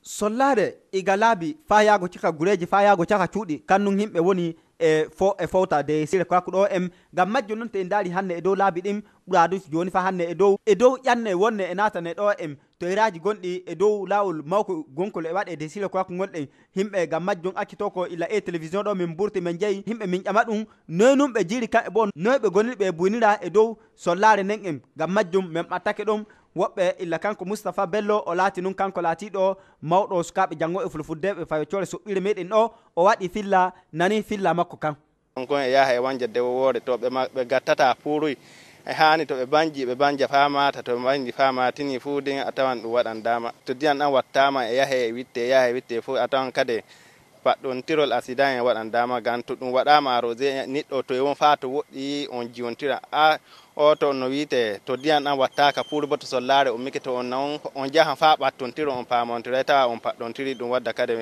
sollare iga laabi fa yago cika gureji fa yago caka cuuɗi kannum himɓe woni e fowta de sire ko ɗo ngam majjo non te ndaari hanne e dow laabi ɗin ɓuradu joni fa hanne e dow ƴanne wonne e natane ɗo toyraji gonɗi e dow lawol mawko gonkol e waɗe de sire ko gonɗen himɓe ngam majjon accito ko illa e télévision ɗo min burti min jeeyi himɓe min ƴama ɗum noy num ɓe jiiri kamɓe bo noy ɓe gonirɓe buynira e dow sollare nden ngam majjum min ɓattake ɗum woɓɓe illa kanko Moustapha Bello o laati nun kanko laatiɗo mawɗo sukaɓe jangoɓe fulfuldeɓe fayocore suɓɓire meɗen ɗo o waɗi filla nani filla makko kan kon e yaha e wanja dewoore to ɓe gattata puuruy e hani to ɓe banja famata to ɓe banji famatini fuu din a tawan ɗum waɗan dama to diyan ɗan wattama e yahe e witte fuu a tawan kadi paɗɗontirol accident e waɗan dama gan to ɗum waɗama arrosé niɗɗo to e won fa to woɗɗi on jiwontira o to no wiite to diyan ɗan wattaka pour bo to sollare o miki to on non on jahan fa ɓattontiro on pamontira tawa on paɗɗontiri ɗum wadda kadi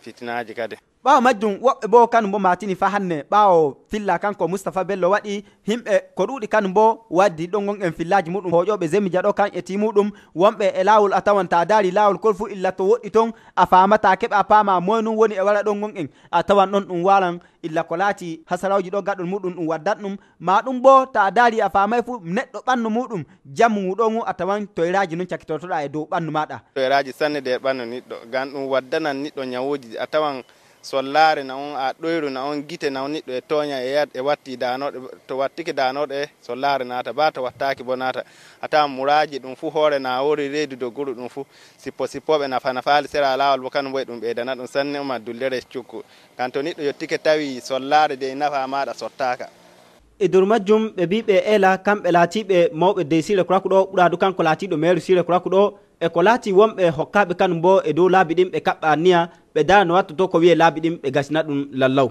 fitinaji kadi ɓawo majjum woɓɓe bo kanum bo matini fa hanne ɓawo filla kanko Moustapha Bello waɗi himɓe ko ɗuɗi kanum bo waddi ɗon gon en fillaji muɗum hoƴoɓe Zembia ɗo kan e timuɗum wonɓe e lawol a tawan ta daari lawol kol fu illa to woɗɗi ton a famata keɓa a paama moy num woni e wara ɗon gon en a tawan ɗon ɗum waran illa ko laati hasarawji ɗo gaɗɗon muɗum ɗum waddat ɗum ma ɗum bo ta daari a famay fu neɗɗo ɓandu muɗum jammu muɗo mu a tawan toyraji non cakkitotoɗa e dow ɓandu maɗa toyraji sanne de ɓandu niɗɗo gan ɗum waddanan niɗɗo ñawuji a tawan sollare na on a ɗoyru na on gite na on niɗɗo e toña e watti danoɗe to wattiki danoɗe sollare nata ba to wattaki bo nata a tawan muraji ɗum fu hoore na wori reedu dogguru ɗum fu sippoɓe nafaali sera lawol bo kanum boye ɗum ɓeydana ɗum sanne uma dullere cukku kan to niɗɗo yettike tawi sollare de nafa maɗa sottaka e dow majjum ɓe mbi ɓe ela kamɓe laatiɓe mawɓe de sire kuraku ɗo ɓuradu kanko laatiɗo maire sire kuraku ɗo e ko laati wonɓe hokkaɓe kanum bo e dow laabi ɗin ɓe kaɓɓa niya ɓe dara no wattoto ko wiye laabi ɗin ɓe gasina ɗum lallaw